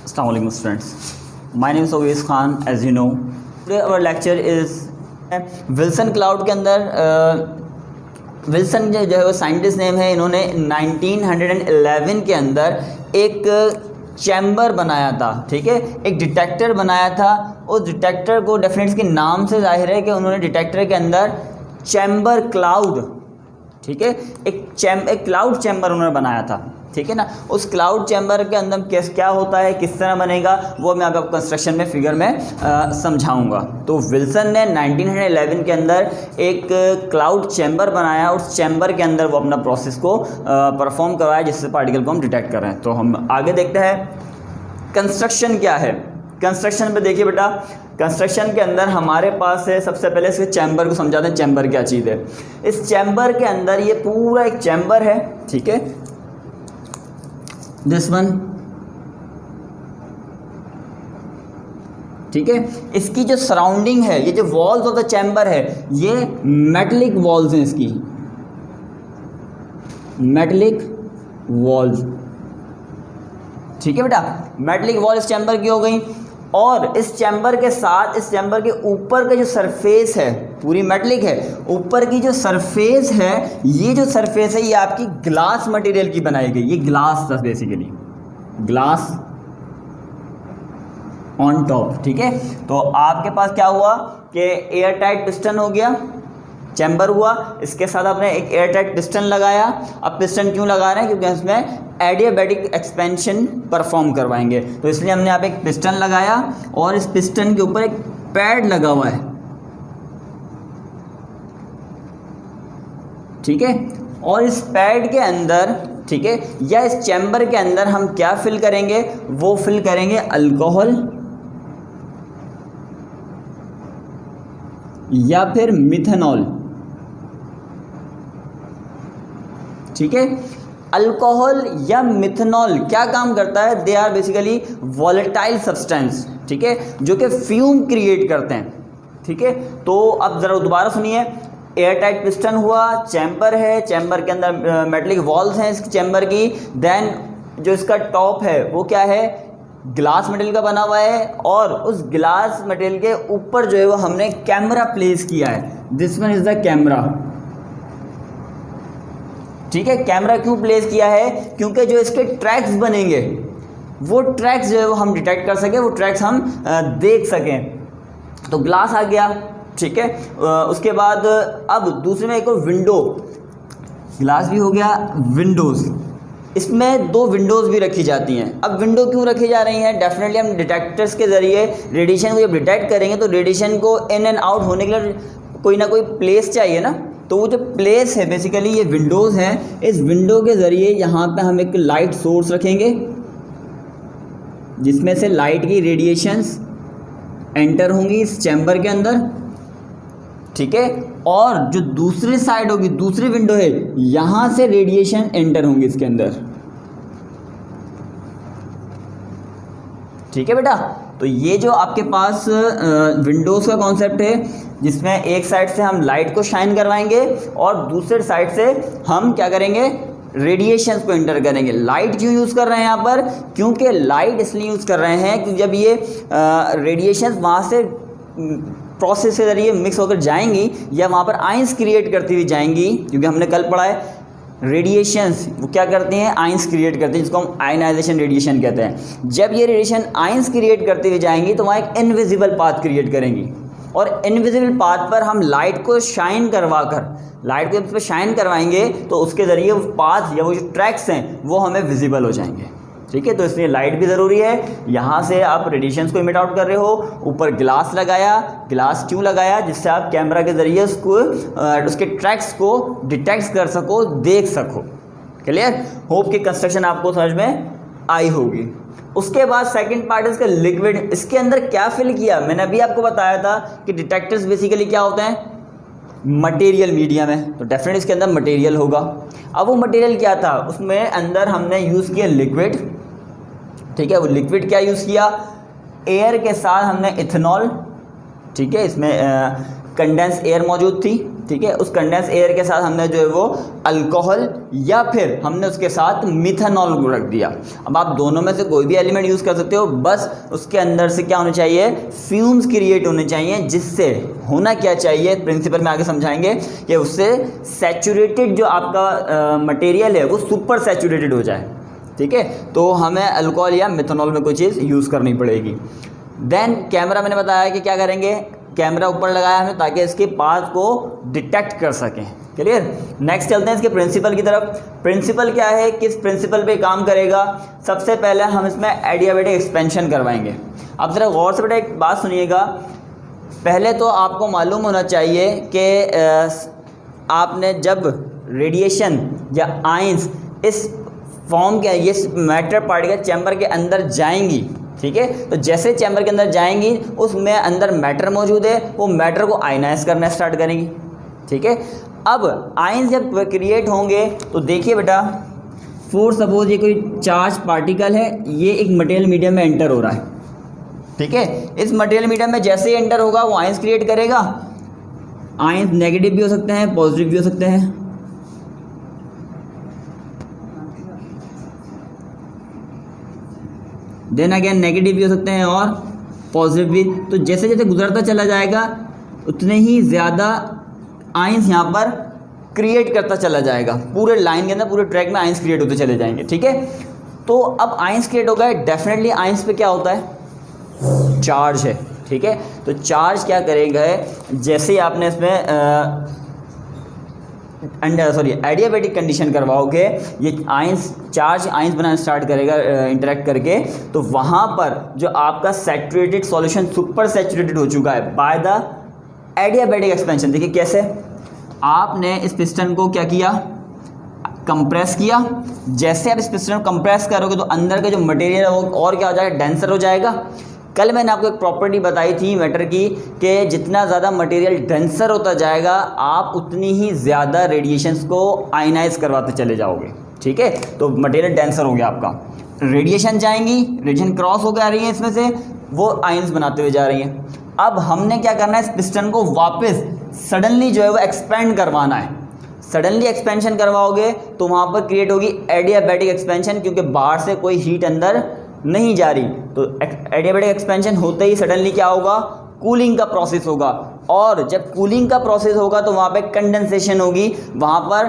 Assalamu alaikum students. My name is Awais Khan, as you know. Today our lecture is Wilson cloud के अंदर Wilson जो है वो scientist name है, इन्होंने 1911 के अंदर एक चैम्बर बनाया था, ठीक है, एक डिटेक्टर बनाया था। उस डिटेक्टर को डेफिनेटली के नाम से जाहिर है कि उन्होंने डिटेक्टर के अंदर चैम्बर क्लाउड, ठीक है, एक क्लाउड चैम्बर उन्होंने बनाया था, ठीक है ना। उस क्लाउड चैम्बर के अंदर क्या होता है, किस तरह बनेगा, वो मैं आपको कंस्ट्रक्शन में फिगर में समझाऊंगा। तो विल्सन ने 1911 के अंदर एक क्लाउड चैम्बर बनाया, उस चैम्बर के अंदर वो अपना प्रोसेस को परफॉर्म करवाया जिससे पार्टिकल को हम डिटेक्ट कर रहे हैं। तो हम आगे देखते हैं कंस्ट्रक्शन क्या है। कंस्ट्रक्शन पे देखिए बेटा, कंस्ट्रक्शन के अंदर हमारे पास है, सबसे पहले इसके चैम्बर को समझाते हैं चैम्बर क्या चीज़ है। इस चैम्बर के अंदर ये पूरा एक चैम्बर है, ठीक है, दिस वन, ठीक है। इसकी जो सराउंडिंग है, ये जो वॉल्स ऑफ द चैम्बर है, ये मेटलिक वॉल्स हैं, इसकी मेटलिक वॉल्स, ठीक है बेटा। मेटलिक वॉल इस चैम्बर की हो गई, और इस चैम्बर के साथ इस चैम्बर के ऊपर का जो सरफेस है पूरी मेटलिक है। ऊपर की जो सरफेस है, ये जो सरफेस है ये आपकी ग्लास मटेरियल की बनाई गई, ये ग्लास था बेसिकली, ग्लास ऑन टॉप, ठीक है। तो आपके पास क्या हुआ कि एयर टाइट पिस्टन हो गया, चैम्बर हुआ, इसके साथ आपने एक एयर टाइट पिस्टन लगाया। अब पिस्टन क्यों लगा रहे हैं, क्योंकि इसमें एडियाबैटिक एक्सपेंशन परफॉर्म करवाएंगे, तो इसलिए हमने यहाँ पे एक पिस्टन लगाया और इस पिस्टन के ऊपर एक पैड लगा हुआ है, ठीक है। और इस पैड के अंदर, ठीक है, या इस चैम्बर के अंदर हम क्या फिल करेंगे, वो फिल करेंगे अल्कोहल या फिर मिथेनॉल, ठीक है। अल्कोहल या मिथेनॉल क्या काम करता है, they are basically volatile substance, ठीक है, जो कि फ्यूम क्रिएट करते हैं, ठीक है। तो अब ज़रा दोबारा सुनिए, एयर टाइट पिस्टन हुआ, चैम्बर है, चैम्बर के अंदर मेटलिक वॉल्स हैं इस चैम्बर की, देन जो इसका टॉप है वो क्या है, ग्लास मटेरियल का बना हुआ है, और उस ग्लास मटेरियल के ऊपर जो है वो हमने कैमरा प्लेस किया है, this one is the camera, ठीक है। कैमरा क्यों प्लेस किया है, क्योंकि जो इसके ट्रैक्स बनेंगे वो ट्रैक्स जो है वो हम डिटेक्ट कर सकें, वो ट्रैक्स हम देख सकें। तो ग्लास आ गया, ठीक है। उसके बाद अब दूसरे में एक और विंडो, ग्लास भी हो गया, विंडोज़, इसमें दो विंडोज़ भी रखी जाती हैं। अब विंडो क्यों रखी जा रही हैं, डेफिनेटली हम डिटेक्टर्स के ज़रिए रेडिएशन को जब डिटेक्ट करेंगे तो रेडिएशन को इन एंड आउट होने के लिए कोई ना कोई प्लेस चाहिए ना, तो वो जो प्लेस है बेसिकली ये विंडोज़ हैं। इस विंडो के ज़रिए यहाँ पे हम एक लाइट सोर्स रखेंगे जिसमें से लाइट की रेडिएशंस एंटर होंगी इस चैम्बर के अंदर, ठीक है। और जो दूसरी साइड होगी, दूसरी विंडो है, यहाँ से रेडिएशन एंटर होंगी इसके अंदर, ठीक है बेटा। तो ये जो आपके पास विंडोज़ का कॉन्सेप्ट है, जिसमें एक साइड से हम लाइट को शाइन करवाएंगे और दूसरे साइड से हम क्या करेंगे, रेडिएशंस को एंटर करेंगे। लाइट क्यों यूज़ कर रहे हैं यहाँ पर, क्योंकि लाइट इसलिए यूज़ कर रहे हैं कि जब ये रेडिएशंस वहाँ से प्रोसेस के ज़रिए मिक्स होकर जाएंगी या वहाँ पर आइंस क्रिएट करती हुई जाएंगी, क्योंकि हमने कल पढ़ा है रेडिएशंस वो क्या करती हैं, आइंस क्रिएट करती हैं, जिसको हम आयनाइजेशन रेडिएशन कहते हैं। जब ये रेडिएशन आइंस क्रिएट करती हुई जाएंगी तो वहाँ एक इनविजिबल पाथ क्रिएट करेंगी, और इनविजिबल पाथ पर हम लाइट को शाइन करवा कर, लाइट को जब इस पर शाइन करवाएंगे तो उसके ज़रिए वो पाथ या वो जो ट्रैक्स हैं वो हमें विजिबल हो जाएंगे, ठीक है। तो इसलिए लाइट भी ज़रूरी है। यहाँ से आप रेडिएशंस को इमिट आउट कर रहे हो, ऊपर ग्लास लगाया, ग्लास क्यों लगाया, जिससे आप कैमरा के ज़रिए उसको उसके ट्रैक्स को डिटेक्ट कर सको, देख सको। क्लियर, होप कि कंस्ट्रक्शन आपको समझ में आई होगी। उसके बाद सेकंड पार्ट इसका लिक्विड, इसके अंदर क्या फिल किया, मैंने अभी आपको बताया था कि डिटेक्टर्स बेसिकली क्या होते हैं, मटेरियल मीडियम है, तो डेफिनेटली इसके अंदर मटेरियल होगा। अब वो मटेरियल क्या था, उसमें अंदर हमने यूज़ किया लिक्विड, ठीक है। वो लिक्विड क्या यूज़ किया, एयर के साथ हमने इथेनॉल, ठीक है, इसमें कंडेंस एयर मौजूद थी, ठीक है, उस कंडेंस एयर के साथ हमने जो है वो अल्कोहल या फिर हमने उसके साथ मिथेनॉल को रख दिया। अब आप दोनों में से कोई भी एलिमेंट यूज़ कर सकते हो, बस उसके अंदर से क्या होना चाहिए, फ्यूम्स क्रिएट होने चाहिए, जिससे होना क्या चाहिए, प्रिंसिपल में आगे समझाएंगे कि उससे सैचुरेटेड जो आपका मटेरियल है वो सुपर सैचुरेटेड हो जाए। ठीक है, तो हमें अल्कोहल या मिथेनॉल में कोई चीज़ यूज़ करनी पड़ेगी। देन कैमरा मैंने बताया कि क्या करेंगे, कैमरा ऊपर लगाया हमने ताकि इसके पाथ को डिटेक्ट कर सकें। क्लियर। नेक्स्ट चलते हैं इसके प्रिंसिपल की तरफ। प्रिंसिपल क्या है, किस प्रिंसिपल पे काम करेगा। सबसे पहले हम इसमें एडियाबैटिक एक्सपेंशन करवाएंगे। अब ज़रा गौर से बेटा एक बात सुनिएगा, पहले तो आपको मालूम होना चाहिए कि आपने जब रेडिएशन या आइंस इस फॉर्म के ये मैटर पार्टिकल चैम्बर के अंदर जाएंगी, ठीक है, तो जैसे चैम्बर के अंदर जाएंगी उसमें अंदर मैटर मौजूद है, वो मैटर को आयनाइज करना स्टार्ट करेंगी। ठीक है, अब आयंस जब क्रिएट होंगे तो देखिए बेटा, फॉर सपोज ये कोई चार्ज पार्टिकल है, ये एक मटेरियल मीडियम में एंटर हो रहा है। ठीक है, इस मटेरियल मीडियम में जैसे ही एंटर होगा वो आयंस क्रिएट करेगा। आयंस नेगेटिव भी हो सकते हैं, पॉजिटिव भी हो सकते हैं। देन अगेन नेगेटिव भी हो सकते हैं और पॉजिटिव भी। तो जैसे जैसे गुजरता चला जाएगा उतने ही ज़्यादा आयंस यहाँ पर क्रिएट करता चला जाएगा, पूरे लाइन के अंदर, पूरे ट्रैक में आयंस क्रिएट होते चले जाएंगे। ठीक है, तो अब आयंस क्रिएट हो गए, डेफिनेटली आयंस पे क्या होता है, चार्ज है। ठीक है, तो चार्ज क्या करेगा, जैसे ही आपने इसमें एडियाबैटिक कंडीशन करवाओगे, ये आयंस चार्ज आयंस बनाना स्टार्ट करेगा इंटरेक्ट करके, तो वहाँ पर जो आपका सैचुरेटेड सॉल्यूशन सुपर सैचुरेटेड हो चुका है बाय द एडियाबैटिक एक्सपेंशन। देखिए कैसे, आपने इस पिस्टन को क्या किया, कंप्रेस किया। जैसे आप इस पिस्टन को कंप्रेस करोगे तो अंदर का जो मटेरियल है वो और क्या हो जाएगा, डेंसर हो जाएगा। कल मैंने आपको एक प्रॉपर्टी बताई थी मैटर की कि जितना ज़्यादा मटेरियल डेंसर होता जाएगा आप उतनी ही ज़्यादा रेडिएशंस को आयनाइज करवाते चले जाओगे। ठीक है, तो मटेरियल डेंसर हो गया आपका, रेडिएशन जाएंगी, रेडिएशन क्रॉस होकर आ रही है इसमें से, वो आयंस बनाते हुए जा रही हैं। अब हमने क्या करना है, इस पिस्टन को वापस सडनली जो है वो एक्सपेंड करवाना है। सडनली एक्सपेंशन करवाओगे तो वहाँ पर क्रिएट होगी एडियाबैटिक एक्सपेंशन, क्योंकि बाहर से कोई हीट अंदर नहीं जा रही। तो एडियाबैटिक एक्सपेंशन होते ही सडनली क्या होगा, कूलिंग का प्रोसेस होगा, और जब कूलिंग का प्रोसेस होगा तो वहाँ पे कंडेंसेशन होगी, वहाँ पर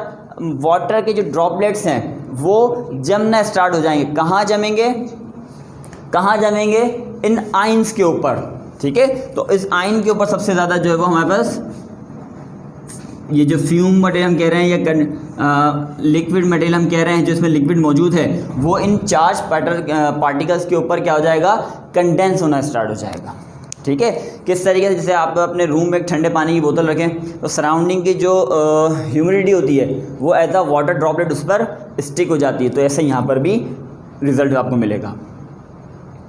वाटर के जो ड्रॉपलेट्स हैं वो जमना स्टार्ट हो जाएंगे। कहाँ जमेंगे, कहाँ जमेंगे, इन आयंस के ऊपर। ठीक है, तो इस आयन के ऊपर सबसे ज़्यादा जो है वो हमारे पास ये जो फ्यूम मटेरियल हम कह रहे हैं या लिक्विड मटेरियल हम कह रहे हैं, जो इसमें लिक्विड मौजूद है, वो इन चार्ज पार्टिकल्स के ऊपर क्या हो जाएगा, कंडेंस होना स्टार्ट हो जाएगा। ठीक है, किस तरीके से, जैसे आप अपने रूम में एक ठंडे पानी की बोतल रखें तो सराउंडिंग की जो ह्यूमिडिटी होती है वो एज अ वाटर ड्रॉपलेट उस पर स्टिक हो जाती है, तो ऐसे यहाँ पर भी रिजल्ट आपको मिलेगा।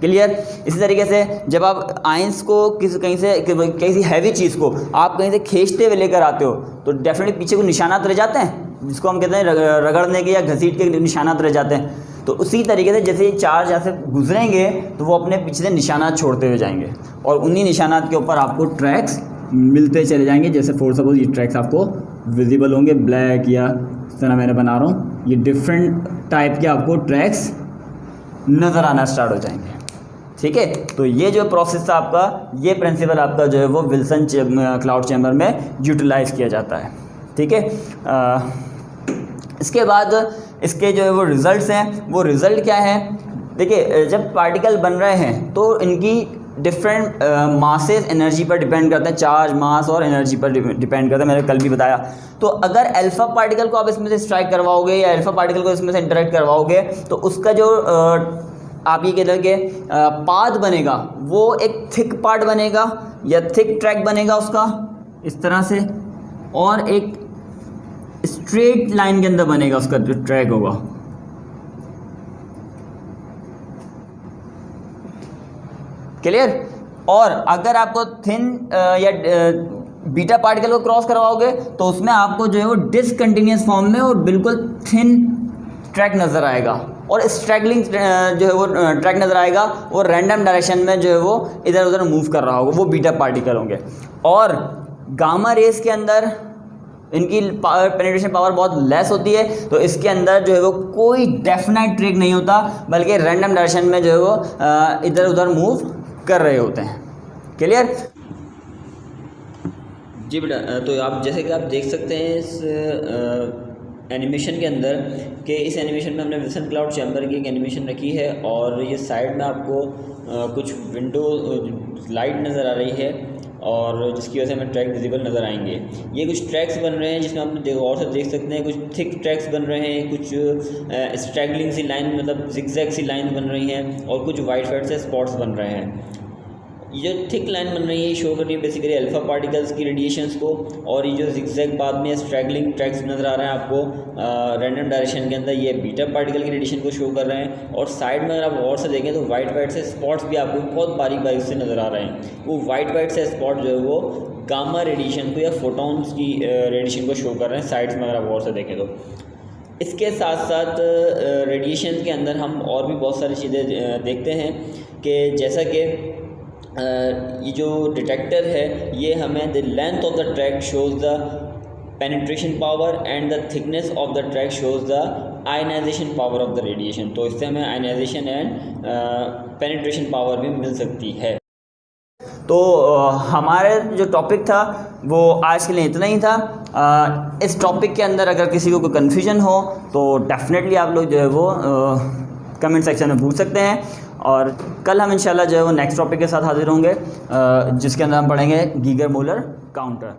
क्लियर। इसी तरीके से जब आप आयंस को किसी हैवी चीज़ को आप कहीं से खींचते हुए लेकर आते हो तो डेफिनेटली पीछे को निशानात रह जाते हैं, जिसको हम कहते हैं रगड़ने के या घसीट के निशानात रह जाते हैं। तो उसी तरीके से जैसे ये चार्ज यहाँ से गुजरेंगे तो वो अपने पीछे से निशानात छोड़ते हुए जाएंगे और उन्हीं निशानात के ऊपर आपको ट्रैक्स मिलते चले जाएंगे। जैसे फॉर सपोज ये ट्रैक्स आपको विजिबल होंगे, ब्लैक या इस तरह मैंने बना रहा हूँ, ये डिफरेंट टाइप के आपको ट्रैक्स नज़र आना स्टार्ट हो जाएंगे। ठीक है, तो ये जो प्रोसेस था आपका, ये प्रिंसिपल आपका जो है वो विल्सन क्लाउड चैम्बर में यूटिलाइज किया जाता है। ठीक है, इसके बाद इसके जो है वो रिज़ल्ट्स हैं, वो रिज़ल्ट क्या है, देखिए जब पार्टिकल बन रहे हैं तो इनकी डिफरेंट मासेस एनर्जी पर डिपेंड करते हैं, चार्ज, मास और एनर्जी पर डिपेंड करते हैं, मैंने कल भी बताया। तो अगर अल्फ़ा पार्टिकल को आप इसमें से स्ट्राइक करवाओगे या अल्फ़ा पार्टिकल को इसमें से इंटरेक्ट करवाओगे तो उसका जो आप ये कहते हैं कि पाथ बनेगा वो एक थिक पार्ट बनेगा या थिक ट्रैक बनेगा उसका इस तरह से, और एक स्ट्रेट लाइन के अंदर बनेगा उसका जो ट्रैक होगा। क्लियर। और अगर आपको थिन या बीटा पार्टिकल को क्रॉस करवाओगे तो उसमें आपको जो है वो डिसकंटिन्यूअस फॉर्म में और बिल्कुल थिन ट्रैक नज़र आएगा, और स्ट्रैगलिंग जो है वो ट्रैक नज़र आएगा, वो रैंडम डायरेक्शन में जो है वो इधर उधर मूव कर रहा होगा, वो बीटा पार्टिकल होंगे। और गामा रेस के अंदर इनकी पेनिट्रेशन पावर बहुत लेस होती है, तो इसके अंदर जो है वो कोई डेफिनेट ट्रिक नहीं होता, बल्कि रैंडम डायरेक्शन में जो है वो इधर उधर मूव कर रहे होते हैं। क्लियर जी बेटा। तो आप जैसे कि आप देख सकते हैं इस एनिमेशन के अंदर कि इस एनिमेशन में हमने विल्सन क्लाउड चैम्बर की एक एनिमेशन रखी है, और ये साइड में आपको कुछ विंडो लाइट नज़र आ रही है, और जिसकी वजह से हमें ट्रैक विजिबल नज़र आएंगे। ये कुछ ट्रैक्स बन रहे हैं जिसमें आप और से देख सकते हैं, कुछ थिक ट्रैक्स बन रहे हैं, कुछ स्ट्रैगलिंग सी लाइन मतलब जिगजैग सी लाइन बन रही हैं, और कुछ वाइट वाइट से स्पॉट्स बन रहे हैं। ये जो थिक लाइन बन रही है ये शो कर रही है बेसिकली अल्फ़ा पार्टिकल्स की रेडिएशंस को, और ये जो जिगजैग बाद में स्ट्रैगलिंग ट्रैक्स नज़र आ रहे हैं आपको रैंडम डायरेक्शन के अंदर, ये बीटा पार्टिकल की रेडिएशन को शो कर रहे हैं। और साइड में अगर आप और से देखें तो वाइट वाइट से स्पॉट्स भी आपको बहुत बारीक बारीक से नज़र आ रहे हैं। वो वाइट वाइट से स्पॉट जो है वो गामा रेडिएशन को या फोटॉन्स की रेडिएशन को शो कर रहे हैं साइड्स में, अगर आप और से देखें तो। इसके साथ साथ रेडिएशन के अंदर हम और भी बहुत सारी चीज़ें देखते हैं कि जैसा कि ये जो डिटेक्टर है ये हमें the length of the track shows the penetration power and the thickness of the track shows the ionisation power of the radiation. तो इससे हमें आयनाइजेशन एंड पेनिट्रेशन पावर भी मिल सकती है। तो हमारे जो टॉपिक था वो आज के लिए इतना ही था। इस टॉपिक के अंदर अगर किसी को कोई कन्फ्यूजन हो तो डेफिनेटली आप लोग जो है वो कमेंट सेक्शन में पूछ सकते हैं, और कल हम इंशाल्लाह जो है वो नेक्स्ट टॉपिक के साथ हाजिर होंगे, जिसके अंदर हम पढ़ेंगे गीगर मोलर काउंटर।